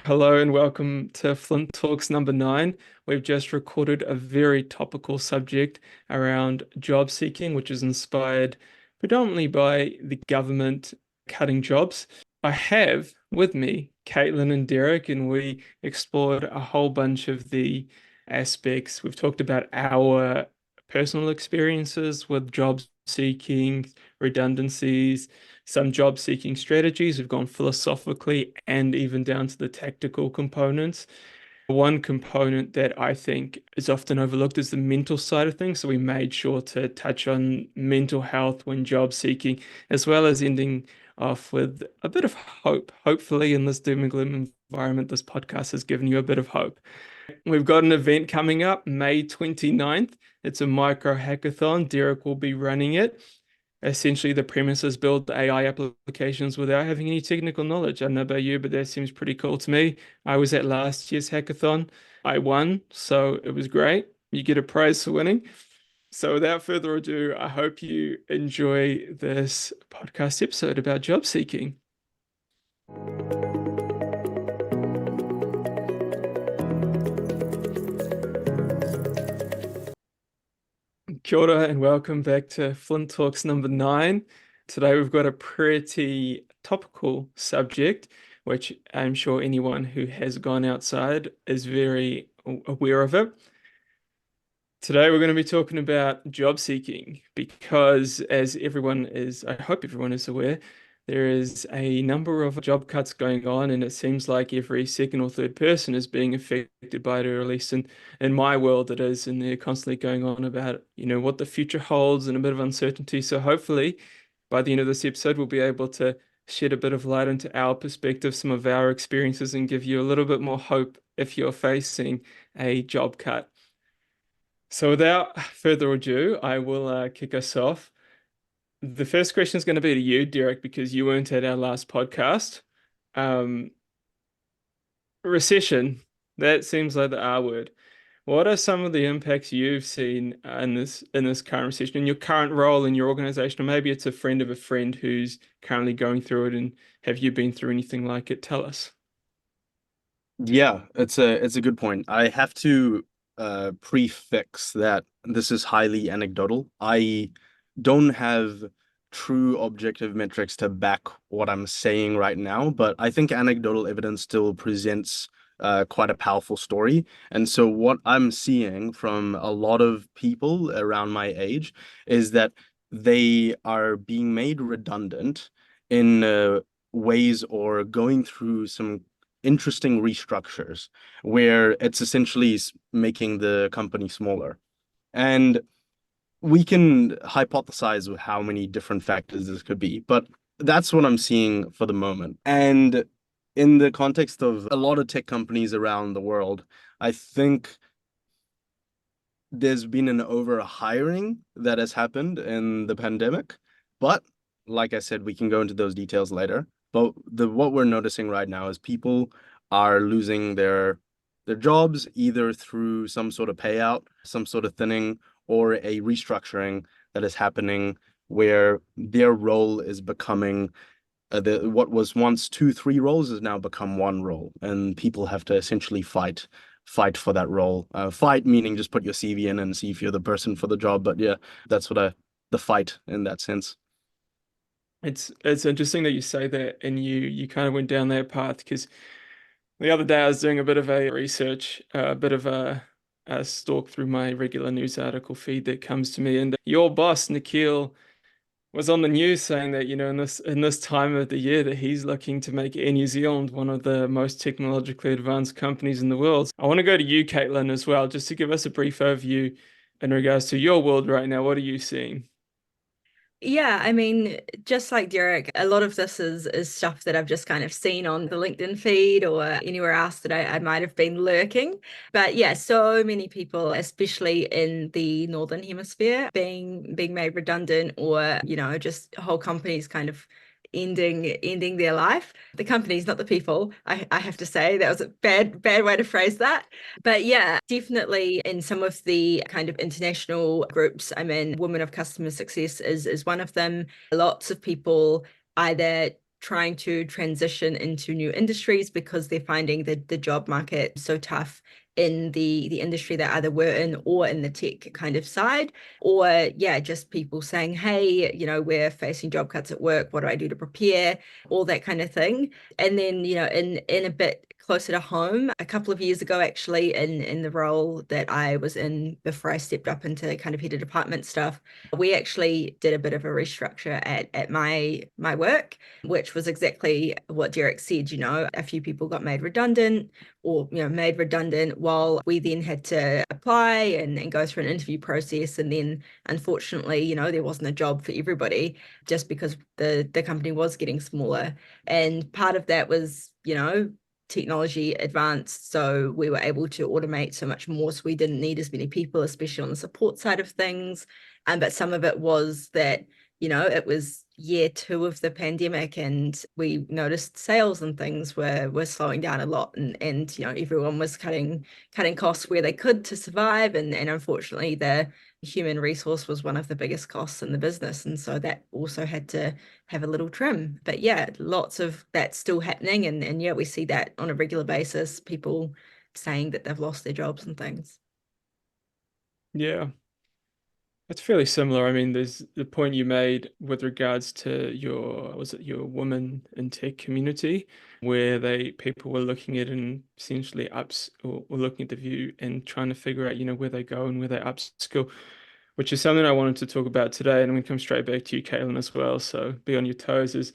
Hello and welcome to FLINT Talks number 9. We've just recorded a very topical subject around job seeking, which is inspired predominantly by the government cutting jobs. I have with me Caitlin and Derek, and we explored a whole bunch of the aspects. We've talked about our personal experiences with job seeking, redundancies, some job seeking strategies. We've gone philosophically and even down to the tactical components. One component that I think is often overlooked is the mental side of things. So we made sure to touch on mental health when job seeking, as well as ending off with a bit of hope. Hopefully, in this doom and gloom environment, this podcast has given you a bit of hope. We've got an event coming up May 29th. It's a micro hackathon. Derek will be running it. Essentially, the premise is build AI applications without having any technical knowledge. I don't know about you, but that seems pretty cool to me. I was at last year's hackathon. I won, so it was great. You get a prize for winning. So without further ado, I hope you enjoy this podcast episode about job seeking. Kia ora and welcome back to FLINT Talks number 9. Today we've got a pretty topical subject, which I'm sure anyone who has gone outside is very aware of it. Today we're going to be talking about job seeking because as everyone is, I hope everyone is aware, there is a number of job cuts going on, and it seems like every second or third person is being affected by it, or at least in my world it is, and they're constantly going on about, what the future holds and a bit of uncertainty. So hopefully by the end of this episode, we'll be able to shed a bit of light into our perspective, some of our experiences, and give you a little bit more hope if you're facing a job cut. So without further ado, I will kick us off. The first question is going to be to you, Derek, because you weren't at our last podcast. Um, Recession, that seems like the R word. What are some of the impacts you've seen in this current recession, in your current role in your organization, or maybe it's a friend of a friend who's currently going through it, and have you been through anything like it? Tell us. Yeah, it's a good point. I have to prefix that this is highly anecdotal. I don't have true objective metrics to back what I'm saying right now, but I think anecdotal evidence still presents quite a powerful story. And so what I'm seeing from a lot of people around my age is that they are being made redundant in ways or going through some interesting restructures where it's essentially making the company smaller. And we can hypothesize with how many different factors this could be, but that's what I'm seeing for the moment. And in the context of a lot of tech companies around the world, I think there's been an over hiring that has happened in the pandemic. But like I said, we can go into those details later. But what we're noticing right now is people are losing their jobs either through some sort of payout, some sort of thinning, or a restructuring that is happening where their role is becoming what was once two, three roles has now become one role, and people have to essentially fight for that role. Fight meaning just put your CV in and see if you're the person for the job. But yeah, that's what the fight in that sense. It's interesting that you say that, and you kind of went down that path because the other day I was doing a bit of a research, a bit of a stalk through my regular news article feed that comes to me, and your boss Nikhil was on the news saying that, in this time of the year that he's looking to make Air New Zealand one of the most technologically advanced companies in the world. I want to go to you, Caitlin, as well, just to give us a brief overview in regards to your world right now. What are you seeing? Yeah, I mean, just like Derek, a lot of this is stuff that I've just kind of seen on the LinkedIn feed or anywhere else that I might have been lurking. But yeah, so many people, especially in the Northern Hemisphere, being made redundant or, just whole companies kind of ending their life. The companies, not the people, I have to say. That was a bad way to phrase that. But yeah, definitely in some of the kind of international groups I'm in, Women of Customer Success is one of them. Lots of people either trying to transition into new industries because they're finding the job market so tough in the industry that either we're in or in the tech kind of side, or yeah, just people saying, hey, we're facing job cuts at work. What do I do to prepare? All that kind of thing. And then, in a bit closer to home, a couple of years ago, actually, in the role that I was in before I stepped up into kind of head of department stuff, we actually did a bit of a restructure at my work, which was exactly what Derek said. A few people got made redundant, or made redundant, while we then had to apply and go through an interview process. And then unfortunately, there wasn't a job for everybody, just because the company was getting smaller. And part of that was, technology advanced, so we were able to automate so much more, so we didn't need as many people, especially on the support side of things. But some of it was that it was year 2 of the pandemic, and we noticed sales and things were slowing down a lot, and everyone was cutting costs where they could to survive, and unfortunately the human resource was one of the biggest costs in the business, and so that also had to have a little trim. But yeah, lots of that still happening, and yeah, we see that on a regular basis, people saying that they've lost their jobs and things. Yeah. That's fairly similar. I mean, there's the point you made with regards to your woman in tech community, where people were looking at and essentially ups or looking at the view and trying to figure out, where they go and where they upskill, which is something I wanted to talk about today. And I'm going to come straight back to you, Caitlin, as well. So be on your toes.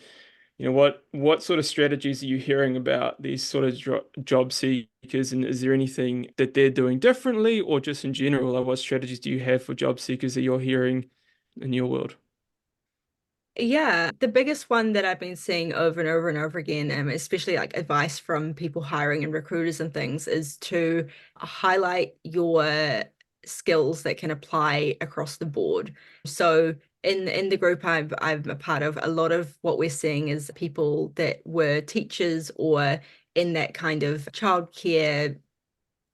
What sort of strategies are you hearing about these sort of job seekers, and is there anything that they're doing differently, or just in general, like what strategies do you have for job seekers that you're hearing in your world? Yeah, the biggest one that I've been seeing over and over and over again, especially like advice from people hiring and recruiters and things, is to highlight your skills that can apply across the board. So in the group I'm a part of, a lot of what we're seeing is people that were teachers or in that kind of childcare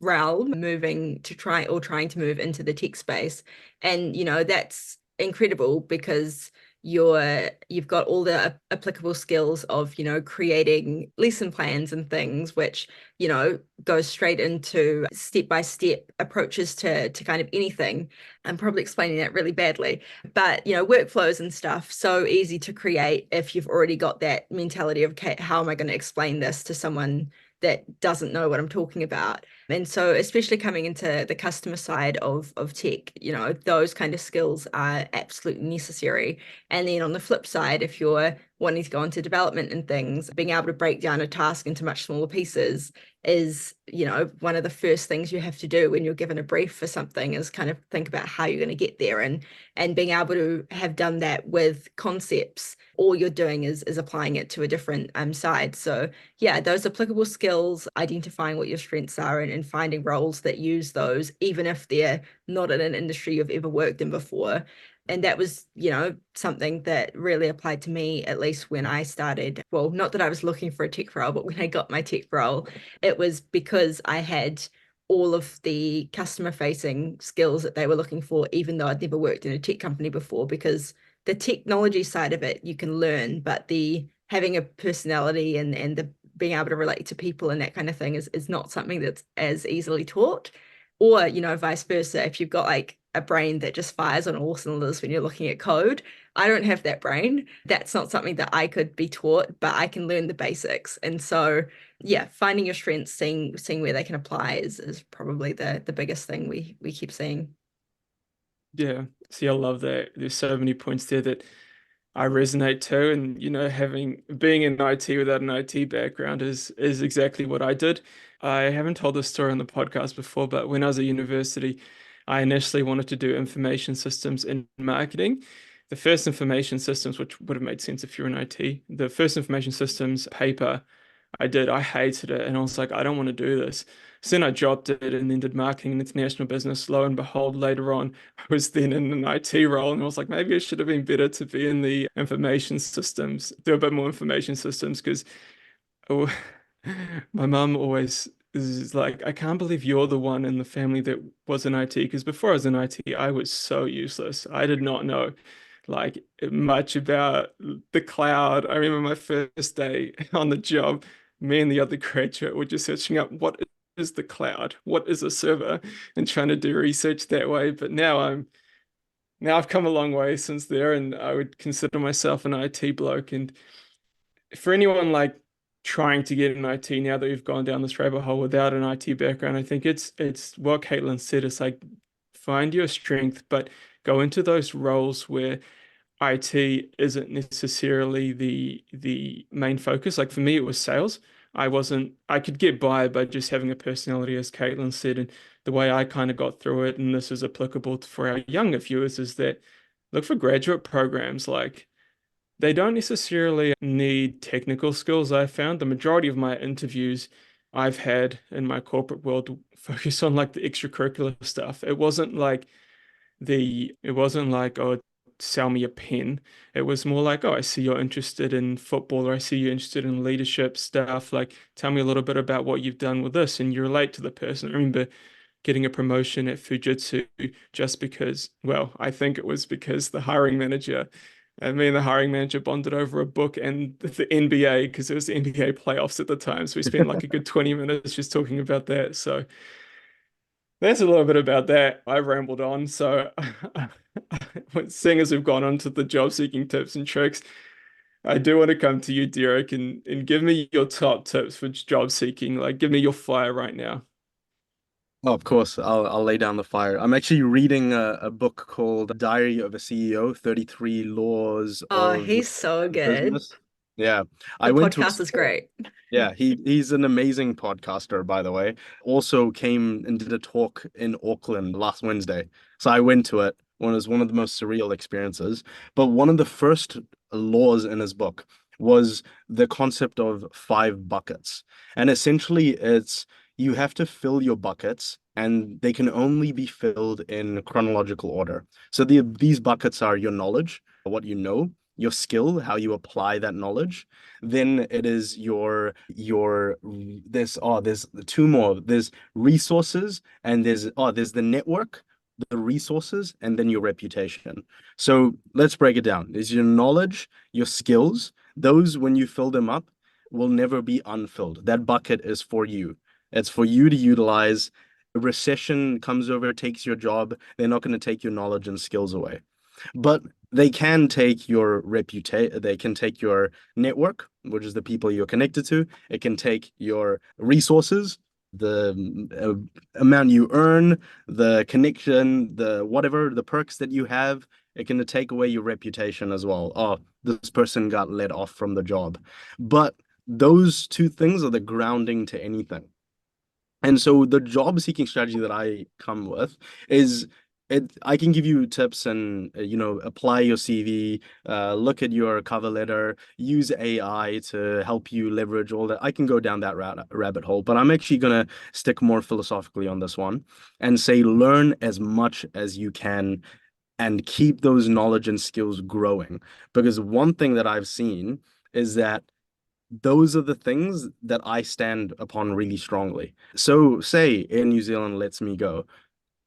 realm moving to trying to move into the tech space. And that's incredible because you've got all the applicable skills of creating lesson plans and things, which goes straight into step-by-step approaches to kind of anything. I'm probably explaining that really badly, but workflows and stuff, so easy to create if you've already got that mentality of, okay, how am I going to explain this to someone that doesn't know what I'm talking about? And so especially coming into the customer side of tech, those kind of skills are absolutely necessary. And then on the flip side, if you're wanting to go into development and things, being able to break down a task into much smaller pieces is, one of the first things you have to do when you're given a brief for something, is kind of think about how you're going to get there, and being able to have done that with concepts, all you're doing is applying it to a different side. So yeah, those applicable skills, identifying what your strengths are, and finding roles that use those, even if they're not in an industry you've ever worked in before. And that was, something that really applied to me, at least when I started. Well, not that I was looking for a tech role, but when I got my tech role, it was because I had all of the customer facing skills that they were looking for, even though I'd never worked in a tech company before, because the technology side of it you can learn, but the having a personality and the being able to relate to people and that kind of thing is not something that's as easily taught. Or, vice versa, if you've got like a brain that just fires on all cylinders when you're looking at code, I don't have that brain. That's not something that I could be taught, but I can learn the basics. And so, yeah, finding your strengths, seeing where they can apply is probably the biggest thing we keep seeing. Yeah. See, I love that. There's so many points there that I resonate too. And having being in IT without an IT background is exactly what I did. I haven't told this story on the podcast before, but when I was at university, I initially wanted to do information systems in marketing. The first information systems, which would have made sense if you're in IT, the first information systems paper I did, I hated it. And I was like, I don't want to do this. So then I dropped it and then did marketing and international business. Lo and behold, later on, I was then in an IT role, and I was like, maybe it should have been better to be in the information systems, do a bit more information systems, because oh, my mum always is like, I can't believe you're the one in the family that was in IT. Because before I was in IT, I was so useless. I did not know like much about the cloud. I remember my first day on the job, me and the other graduate were just searching up what is the cloud, what is a server, and trying to do research that way. But now I've come a long way since there, and I would consider myself an IT bloke. And for anyone like trying to get an IT now that we've gone down this rabbit hole without an IT background, I think it's what Caitlin said. It's like find your strength, but go into those roles where IT isn't necessarily the main focus. Like for me, it was sales. I could get by just having a personality, as Caitlin said, and the way I kind of got through it, and this is applicable for our younger viewers, is that look for graduate programs. Like they don't necessarily need technical skills. I found the majority of my interviews I've had in my corporate world focus on like the extracurricular stuff. It wasn't like, oh, sell me a pen. It was more like, oh, I see you're interested in football, or I see you're interested in leadership stuff. Like, tell me a little bit about what you've done with this, and you relate to the person. I remember getting a promotion at Fujitsu just because, well, I think it was because me and the hiring manager bonded over a book and the NBA because it was the NBA playoffs at the time. So we spent like a good 20 minutes just talking about that. So that's a little bit about that. I rambled on. So, seeing as we've gone on to the job seeking tips and tricks, I do want to come to you, Derek, and give me your top tips for job seeking. Like, give me your fire right now. Oh, of course, I'll lay down the fire. I'm actually reading a book called Diary of a CEO, 33 Laws Oh, of he's so good. Business. Yeah, The I went to a podcast is great. yeah, he's an amazing podcaster, by the way. Also came and did a talk in Auckland last Wednesday. So I went to it. It was one of the most surreal experiences. But one of the first laws in his book was the concept of five buckets. And essentially it's you have to fill your buckets and they can only be filled in chronological order. So these buckets are your knowledge, what you know, your skill, how you apply that knowledge, then it is your there's two more. There's resources and there's the network, the resources, and then your reputation. So let's break it down. There's your knowledge, your skills. Those, when you fill them up, will never be unfilled. That bucket is for you. It's for you to utilize. A recession comes over, takes your job. They're not going to take your knowledge and skills away. But they can take your reputation, they can take your network, which is the people you're connected to. It can take your resources, the amount you earn, the connection, the whatever, the perks that you have. It can take away your reputation as well. Oh, this person got let off from the job. But those two things are the grounding to anything. And so the job seeking strategy that I come with is I can give you tips and apply your CV, look at your cover letter, use AI to help you leverage all that. I can go down that rabbit hole, but I'm actually gonna stick more philosophically on this one and say learn as much as you can and keep those knowledge and skills growing. Because one thing that I've seen is that those are the things that I stand upon really strongly. So, say Air New Zealand lets me go,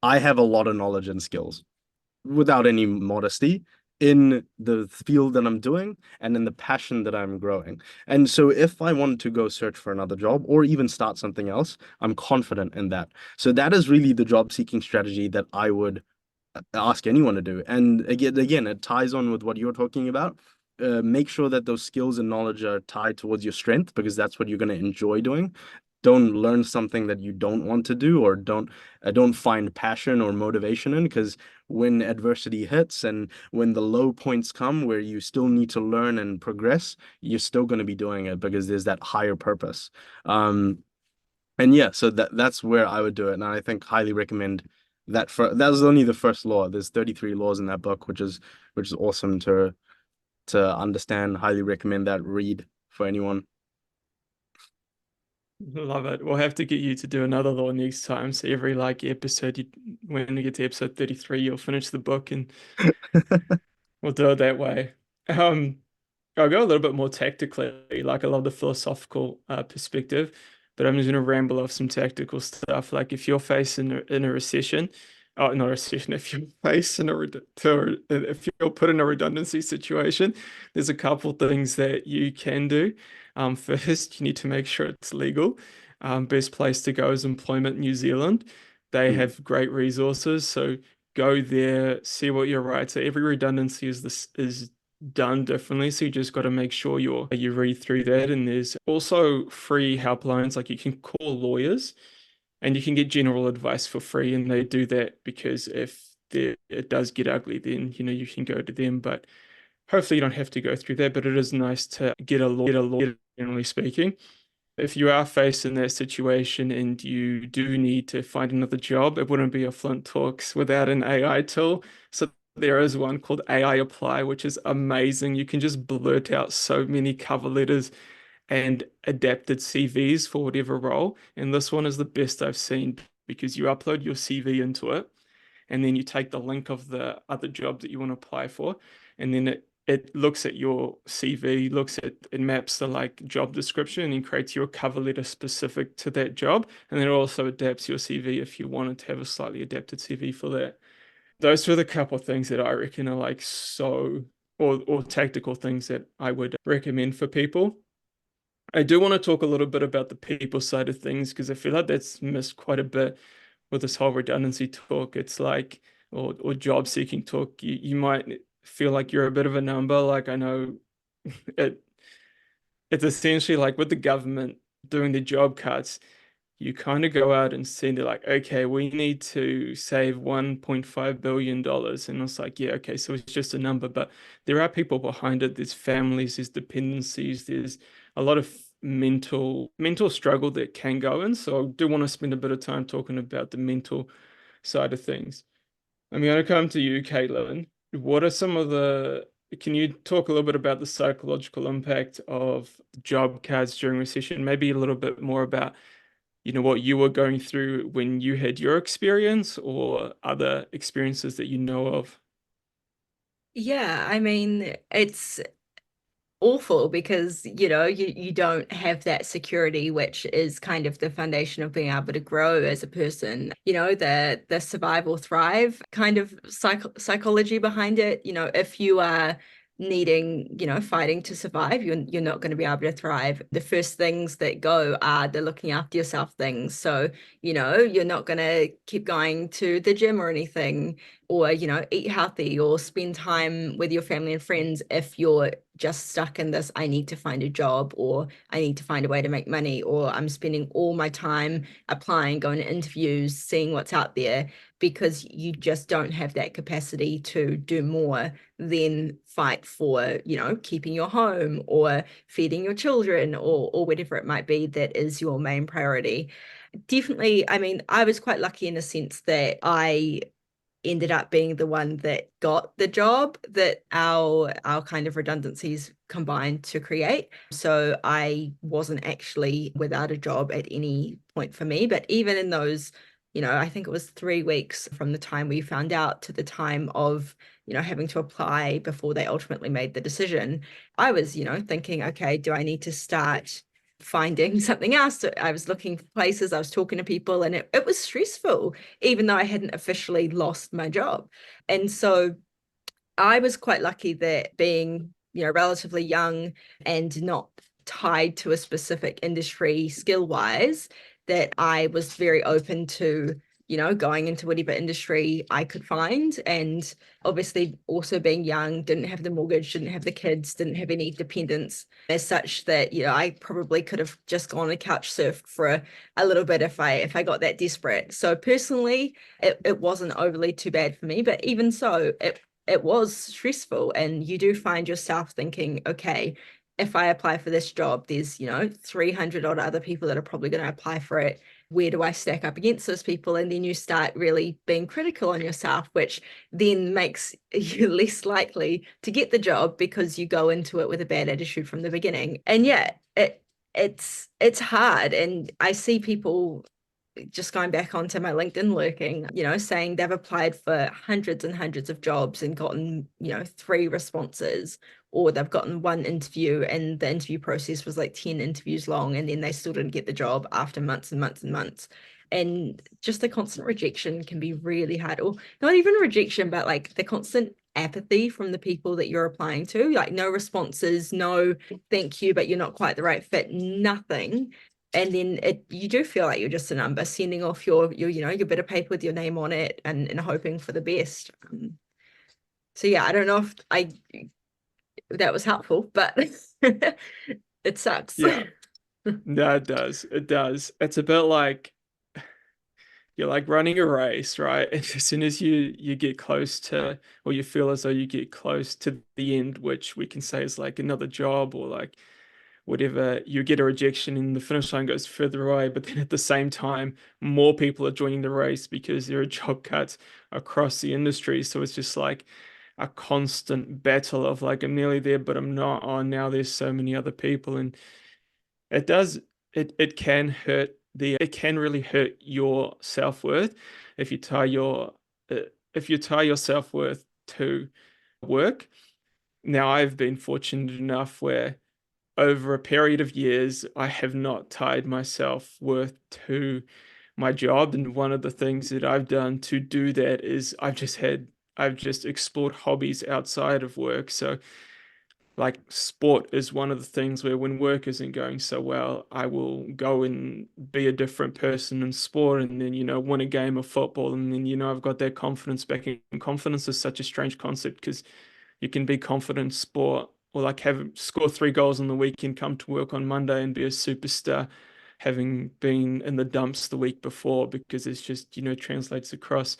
I have a lot of knowledge and skills, without any modesty, in the field that I'm doing and in the passion that I'm growing. And so, if I wanted to go search for another job or even start something else, I'm confident in that. So, that is really the job seeking strategy that I would ask anyone to do. And again, it ties on with what you're talking about. Make sure that those skills and knowledge are tied towards your strength because that's what you're going to enjoy doing. Don't learn something that you don't want to do or don't find passion or motivation in, because when adversity hits and when the low points come where you still need to learn and progress, you're still going to be doing it because there's that higher purpose. And yeah, so that's where I would do it, and I think highly recommend that. That was only the first law. There's 33 laws in that book, which is awesome to understand. Highly recommend that read for anyone. Love it. We'll have to get you to do another law next time. So every like episode, when you get to episode 33, you'll finish the book and we'll do it that way. I'll go a little bit more tactically. Like I love the philosophical perspective, but I'm just going to ramble off some tactical stuff. Like if you're facing in a recession, oh, not a recession, if you're facing if you're put in a redundancy situation, there's a couple things that you can do. First, you need to make sure it's legal. Best place to go is Employment New Zealand. They Mm. have great resources, so go there, see what your rights are. Every redundancy is done differently, so you just got to make sure you read through that. And there's also free helplines, like you can call lawyers and you can get general advice for free, and they do that because if it does get ugly, then you can go to them. But hopefully you don't have to go through that. But it is nice to get a lawyer, generally speaking. If you are facing that situation and you do need to find another job, it wouldn't be a Flint Talks without an AI tool. So there is one called AI Apply, which is amazing. You can just blurt out so many cover letters and adapted CVs for whatever role. And this one is the best I've seen because you upload your CV into it, and then you take the link of the other job that you want to apply for, and then it looks at your CV, it maps the like job description and creates your cover letter specific to that job. And then it also adapts your CV if you wanted to have a slightly adapted CV for that. Those are the couple of things that I reckon are like or tactical things that I would recommend for people. I do want to talk a little bit about the people side of things because I feel like that's missed quite a bit with this whole redundancy talk. It's like, or job seeking talk, you might feel like you're a bit of a number. Like I know it it's essentially like with the government doing the job cuts, you kind of go out and send it like, okay, we need to save $1.5 billion. And it's like, yeah, okay, so it's just a number, but there are people behind it. There's families, there's dependencies, there's a lot of mental struggle that can go in. So I do want to spend a bit of time talking about the mental side of things. I'm going to come to you, Caitlin. What are some of can you talk a little bit about the psychological impact of job cuts during recession? Maybe a little bit more about what you were going through when you had your experience or other experiences that you know of. Yeah, I mean, it's awful because you don't have that security, which is kind of the foundation of being able to grow as a person. The survive or thrive kind of psychology behind it. If you are needing, fighting to survive, you're not going to be able to thrive. The first things that go are the looking after yourself things. So you're not going to keep going to the gym or anything, or eat healthy or spend time with your family and friends if you're just stuck in this, I need to find a job, or I need to find a way to make money, or I'm spending all my time applying, going to interviews, seeing what's out there, because you just don't have that capacity to do more than fight for, keeping your home or feeding your children, or whatever it might be that is your main priority. Definitely, I mean, I was quite lucky in a sense that I ended up being the one that got the job that our kind of redundancies combined to create. So I wasn't actually without a job at any point for me. But even in those, I think it was 3 weeks from the time we found out to the time of, having to apply before they ultimately made the decision, I was, thinking, okay, do I need to start finding something else? I was looking for places, I was talking to people, and it was stressful, even though I hadn't officially lost my job. And so I was quite lucky that being, relatively young and not tied to a specific industry skill wise, that I was very open to, going into whatever industry I could find. And obviously also being young, didn't have the mortgage, didn't have the kids, didn't have any dependents as such, that, I probably could have just gone and couch surfed for a little bit if I got that desperate. So personally, it wasn't overly too bad for me, but even so, it was stressful, and you do find yourself thinking, okay, if I apply for this job, there's 300 odd other people that are probably going to apply for it. Where do I stack up against those people? And then you start really being critical on yourself, which then makes you less likely to get the job because you go into it with a bad attitude from the beginning. And yeah, it's hard. And I see people, just going back onto my LinkedIn lurking, saying they've applied for hundreds and hundreds of jobs and gotten, 3 responses, or they've gotten 1 interview and the interview process was like 10 interviews long, and then they still didn't get the job after months and months and months. And just the constant rejection can be really hard, or not even rejection, but like the constant apathy from the people that you're applying to, like no responses, no thank you, but you're not quite the right fit, nothing. And then you do feel like you're just a number sending off your bit of paper with your name on it and hoping for the best. So yeah, I don't know if that was helpful, but it sucks. Yeah, no, it does. It does. It's a bit like you're like running a race, right? And as soon as you get close to, or you feel as though you get close to the end, which we can say is like another job or like whatever, you get a rejection and the finish line goes further away. But then at the same time, more people are joining the race because there are job cuts across the industry. So it's just like a constant battle of like, I'm nearly there, but I'm not. Oh, now there's so many other people. And it does, it can hurt it can really hurt your self-worth if you tie your self-worth to work. Now, I've been fortunate enough where over a period of years, I have not tied my self-worth to my job. And one of the things that I've done to do that is I've just explored hobbies outside of work. So like sport is one of the things where when work isn't going so well, I will go and be a different person in sport and then, win a game of football. And then, I've got that confidence back. And confidence is such a strange concept because you can be confident in sport or like score 3 goals on the weekend, come to work on Monday and be a superstar, having been in the dumps the week before because it's just, translates across.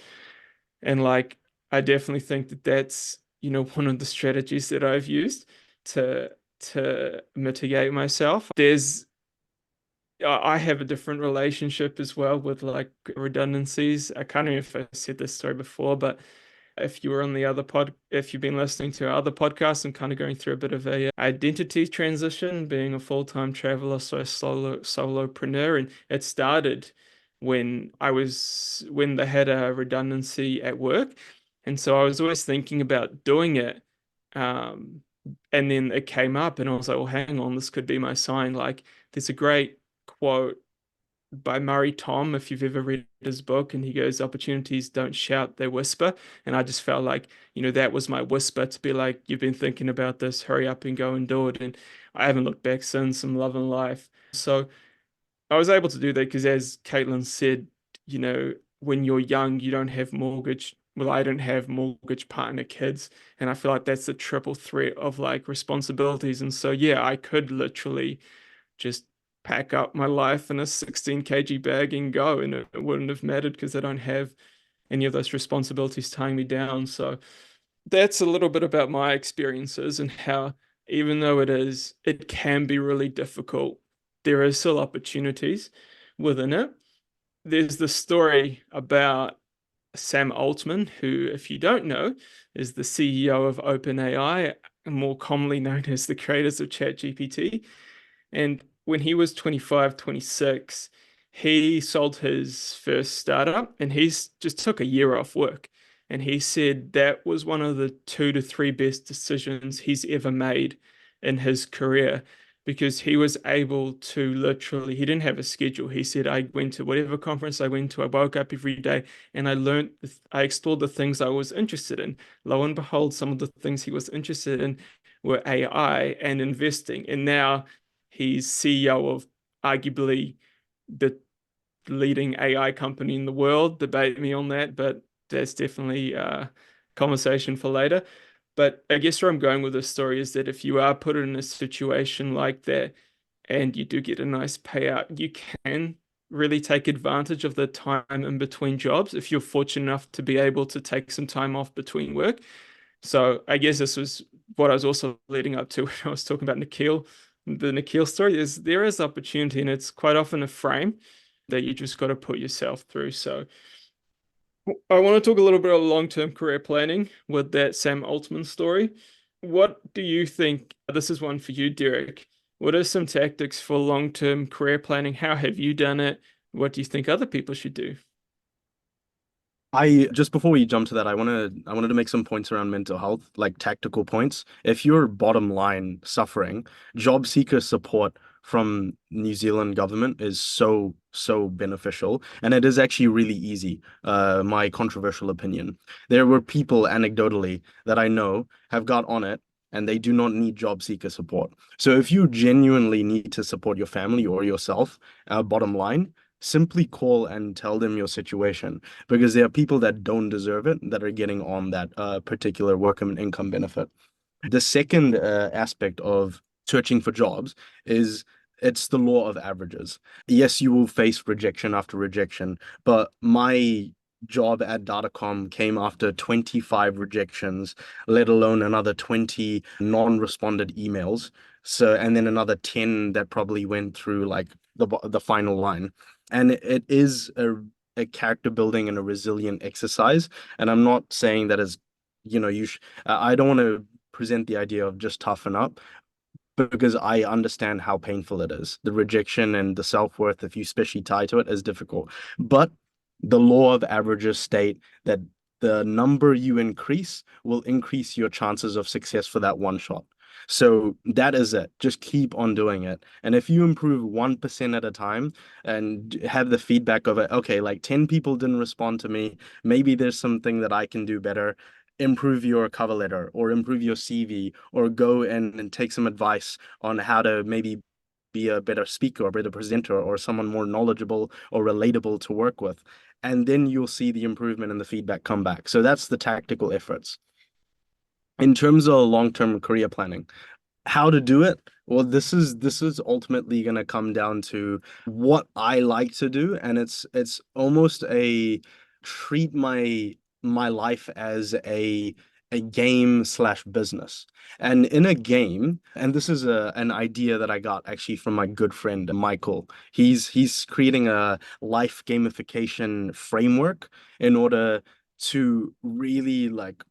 And like, I definitely think that that's, one of the strategies that I've used to mitigate myself. I have a different relationship as well with like redundancies. I can't remember if I said this story before, but if you've been listening to our other podcasts, I'm kind of going through a bit of a identity transition, being a full-time traveler, so a solopreneur, and it started when they had a redundancy at work, and so I was always thinking about doing it, um, and then it came up, and I was like, well, hang on, this could be my sign. Like, there's a great quote by Murray Tom, if you've ever read his book, and he goes, opportunities don't shout, they whisper. And I just felt like, that was my whisper to be like, you've been thinking about this, hurry up and go and do it. And I haven't looked back since. I'm loving life. So I was able to do that because, as Caitlin said, when you're young, you don't have mortgage. Well, I don't have mortgage, partner, kids. And I feel like that's the triple threat of like responsibilities. And so, yeah, I could literally just pack up my life in a 16 kg bag and go, and it wouldn't have mattered because I don't have any of those responsibilities tying me down. So that's a little bit about my experiences and how, even though it can be really difficult, there is still opportunities within it. There's the story about Sam Altman, who, if you don't know, is the CEO of OpenAI, more commonly known as the creators of ChatGPT. And when he was 25, 26, he sold his first startup and he's just took a year off work. And he said that was one of the 2 to 3 best decisions he's ever made in his career because he was able to literally, he didn't have a schedule. He said, I went to whatever conference I went to, I woke up every day and I explored the things I was interested in. Lo and behold, some of the things he was interested in were AI and investing. And now he's CEO of arguably the leading AI company in the world. Debate me on that, but that's definitely a conversation for later. But I guess where I'm going with this story is that if you are put in a situation like that and you do get a nice payout, you can really take advantage of the time in between jobs if you're fortunate enough to be able to take some time off between work. So I guess this was what I was also leading up to when I was talking about Nikhil. The Nikhil story is there is opportunity, and it's quite often a frame that you just got to put yourself through. So I want to talk a little bit of long-term career planning with that Sam Altman story. What do you think? This is one for you, Derek. What are some tactics for long-term career planning? How have you done it? What do you think other people should do? I just before we jump to that, I wanted to make some points around mental health, like tactical points. If you're bottom line suffering, job seeker support from New Zealand government is so, so beneficial. And it is actually really easy. My controversial opinion. There were people anecdotally that I know have got on it and they do not need job seeker support. So if you genuinely need to support your family or yourself, bottom line, simply call and tell them your situation, because there are people that don't deserve it that are getting on that particular work and income benefit. The second aspect of searching for jobs is it's the law of averages. Yes, you will face rejection after rejection, but my job at Datacom came after 25 rejections, let alone another 20 non-responded emails. So, and then another 10 that probably went through like the final line. And it is a character building and a resilient exercise. And I'm not saying that as, I don't want to present the idea of just toughen up, because I understand how painful it is. The rejection and the self-worth, if you especially tie to it, is difficult. But the law of averages state that the number you increase will increase your chances of success for that one shot. So that is it. Just keep on doing it. And if you improve 1% at a time and have the feedback of it, okay, like 10 people didn't respond to me, maybe there's something that I can do better. Improve your cover letter or improve your CV, or go and take some advice on how to maybe be a better speaker or a better presenter or someone more knowledgeable or relatable to work with. And then you'll see the improvement and the feedback come back. So that's the tactical efforts. In terms of long-term career planning, how to do it? Well, this is ultimately going to come down to what I like to do, and it's almost a treat my life as a game slash business. And in a game, and this is an idea that I got actually from my good friend Michael. He's creating a life gamification framework in order to really like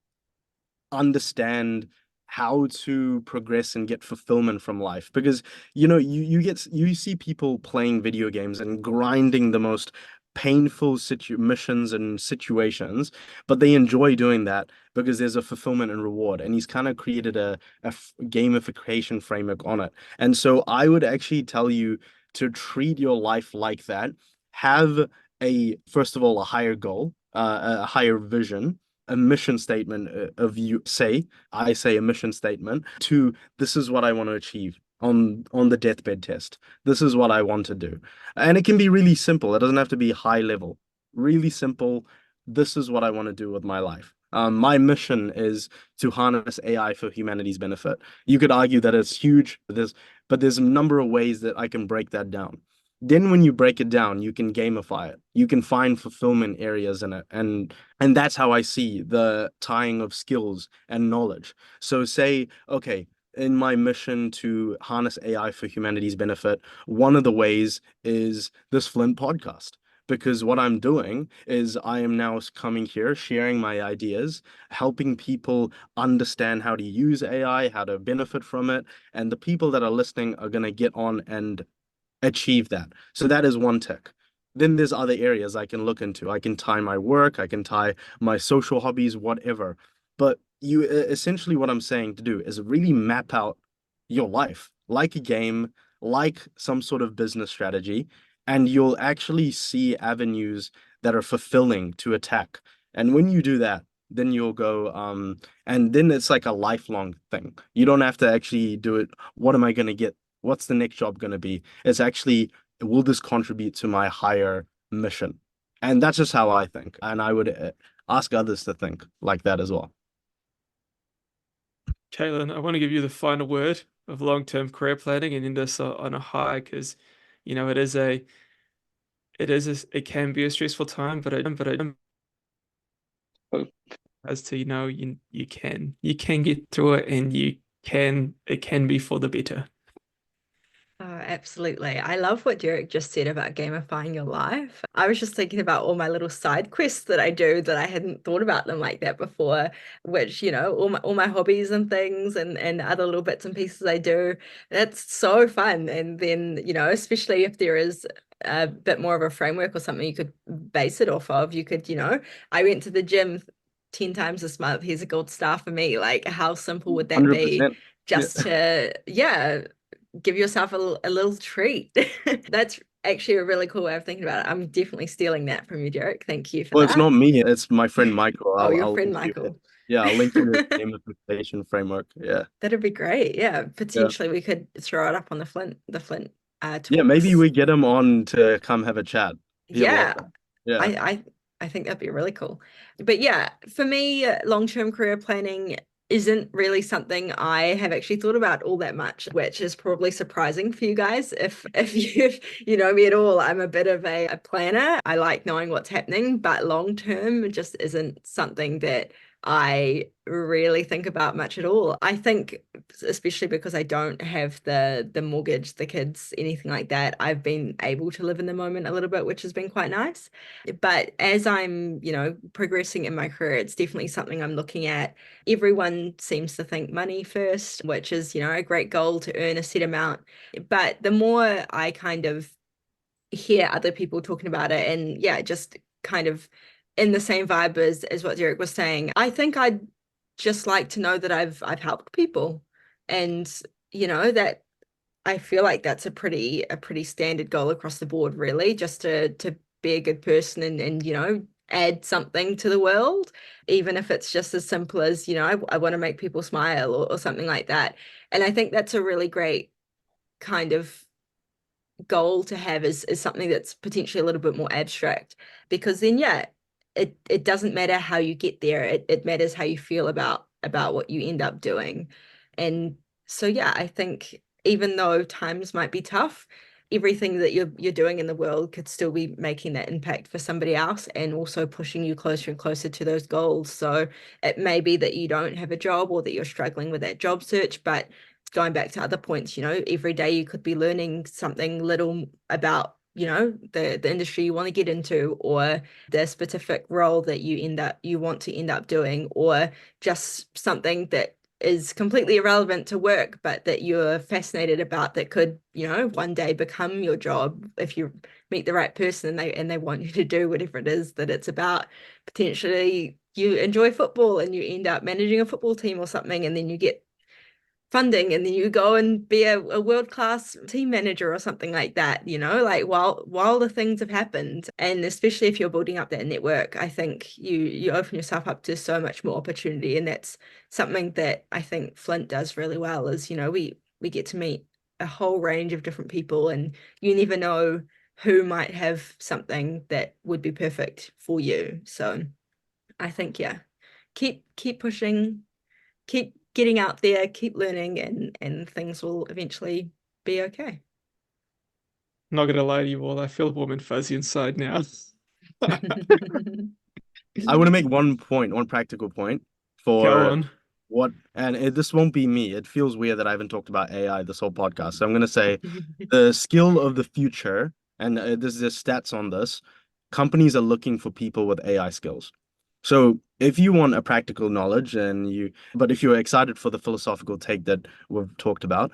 understand how to progress and get fulfillment from life, because you see people playing video games and grinding the most painful missions and situations, but they enjoy doing that because there's a fulfillment and reward, and he's kind of created a gamification framework on it. And so I would actually tell you to treat your life like that. Have a first of all a higher goal, a higher vision, a mission statement of you say, I say a mission statement to this is what I want to achieve on the deathbed test. This is what I want to do. And it can be really simple. It doesn't have to be high level. Really simple. This is what I want to do with my life. My mission is to harness AI for humanity's benefit. You could argue that it's huge, but there's a number of ways that I can break that down. Then when you break it down, you can gamify it. You can find fulfillment areas in it. And that's how I see the tying of skills and knowledge. So say, okay, in my mission to harness AI for humanity's benefit, one of the ways is this FLINT podcast. Because what I'm doing is I am now coming here, sharing my ideas, helping people understand how to use AI, how to benefit from it. And the people that are listening are going to get on and achieve that. So that is one tick. Then there's other areas I can look into. I can tie my work, I can tie my social hobbies, whatever. But you essentially what I'm saying to do is really map out your life like a game, like some sort of business strategy, and you'll actually see avenues that are fulfilling to attack. And when you do that, then you'll go, and then it's like a lifelong thing. You don't have to actually do it. What am I going to get? What's the next job going to be? It's actually, will this contribute to my higher mission? And that's just how I think. And I would ask others to think like that as well. Caitlin, I want to give you the final word of long-term career planning and end us on a high, because it can be a stressful time, but as to you can get through it, and it can be for the better. Oh, absolutely. I love what Derek just said about gamifying your life. I was just thinking about all my little side quests that I do that I hadn't thought about them like that before, which, all my hobbies and things and other little bits and pieces I do. That's so fun. And then, especially if there is a bit more of a framework or something you could base it off of, I went to the gym 10 times this month. Here's a gold star for me. Like, how simple would that be 100%. Yeah. just to, yeah, give yourself a little treat. That's actually a really cool way of thinking about it. I'm definitely stealing that from you, Derek. Thank you for Well, it's that. not me, it's my friend Michael. Oh, your I'll friend link you. Michael. Yeah, I'll link you the gamification framework. Yeah. That'd be great. Yeah, Yeah. potentially we could throw it up on the Flint Yeah, maybe talks. we get him on to come have a chat. He'd love Yeah, that. Yeah. I think that'd be really cool. But yeah, for me, long-term career planning isn't really something I have actually thought about all that much, which is probably surprising for you guys. If you know me at all, I'm a bit of a planner. I like knowing what's happening, but long term just isn't something that I really think about much at all. I think, especially because I don't have the mortgage, the kids, anything like that, I've been able to live in the moment a little bit, which has been quite nice. But as I'm, progressing in my career, it's definitely something I'm looking at. Everyone seems to think money first, which is, a great goal to earn a set amount. But the more I kind of hear other people talking about it, and yeah, just kind of in the same vibe as what Derek was saying, I think I'd just like to know that I've helped people. And, that I feel like that's a pretty standard goal across the board, really, just to be a good person and add something to the world, even if it's just as simple as, I want to make people smile or something like that. And I think that's a really great kind of goal to have is something that's potentially a little bit more abstract, because then yeah, it doesn't matter how you get there, it matters how you feel about what you end up doing. And so yeah, I think even though times might be tough, everything that you're doing in the world could still be making that impact for somebody else and also pushing you closer and closer to those goals. So it may be that you don't have a job or that you're struggling with that job search, but going back to other points, every day you could be learning something little about, the industry you want to get into, or the specific role that you want to end up doing, or just something that is completely irrelevant to work, but that you're fascinated about that could, one day become your job if you meet the right person and they want you to do whatever it is that it's about. Potentially you enjoy football and you end up managing a football team or something, and then you get funding and then you go and be a world-class team manager or something like that, like while the things have happened. And especially if you're building up that network, I think you open yourself up to so much more opportunity. And that's something that I think Flint does really well is, we get to meet a whole range of different people, and you never know who might have something that would be perfect for you. So I think, yeah, keep pushing, keep getting out there, keep learning, and things will eventually be okay. Not gonna lie to you all, I feel warm and fuzzy inside now. I want to make one practical point Go for on. this won't be me. It feels weird that I haven't talked about AI this whole podcast. So I'm going to say the skill of the future, and there's stats on this. Companies are looking for people with AI skills. So if you want a practical knowledge but if you're excited for the philosophical take that we've talked about,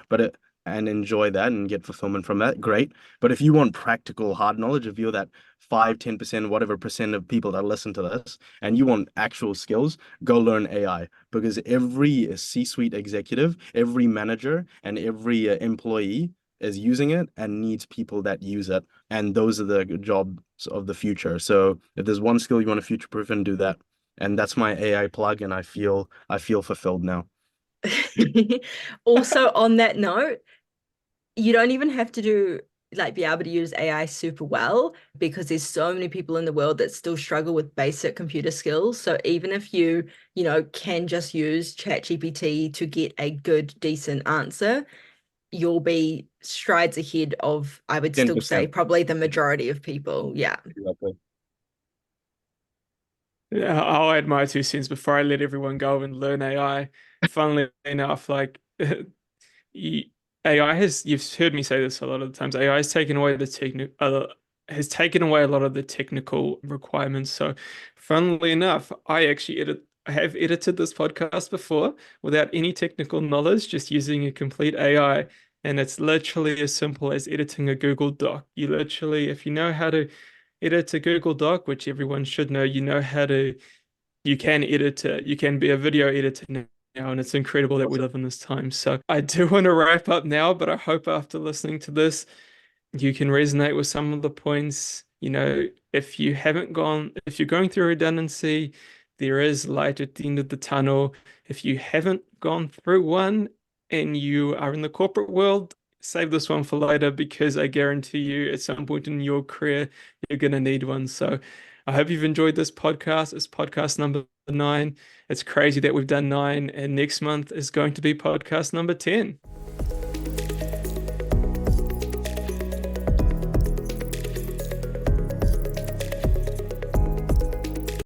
and enjoy that and get fulfillment from that, great. But if you want practical hard knowledge, if you're that 5, 10%, whatever percent of people that listen to this, and you want actual skills, go learn AI, because every C-suite executive, every manager, and every employee is using it and needs people that use it. And those are the jobs of the future. So if there's one skill you want to future proof and do that. And that's my AI plug, and I feel fulfilled now. Also, on that note, you don't even have to be able to use AI super well, because there's so many people in the world that still struggle with basic computer skills. So even if you can just use ChatGPT to get a good, decent answer, you'll be strides ahead of, I would still say, 10%. probably the majority of people. Yeah. Exactly. Yeah, I'll add my 2 cents before I let everyone go and learn AI. Funnily enough, like y- AI you've heard me say this a lot of the times, AI has taken away a lot of the technical requirements. So, funnily enough, I have edited this podcast before without any technical knowledge, just using a complete AI. And it's literally as simple as editing a Google Doc. You literally, if you know how to edit a Google Doc, which everyone should know, you can edit it. You can be a video editor now, and it's incredible that we live in this time. So I do want to wrap up now, but I hope after listening to this, you can resonate with some of the points. If you're going through redundancy, there is light at the end of the tunnel. If you haven't gone through one and you are in the corporate world, save this one for later, because I guarantee you at some point in your career, you're going to need one. So I hope you've enjoyed this podcast. It's podcast number 9. It's crazy that we've done 9, and next month is going to be podcast number 10.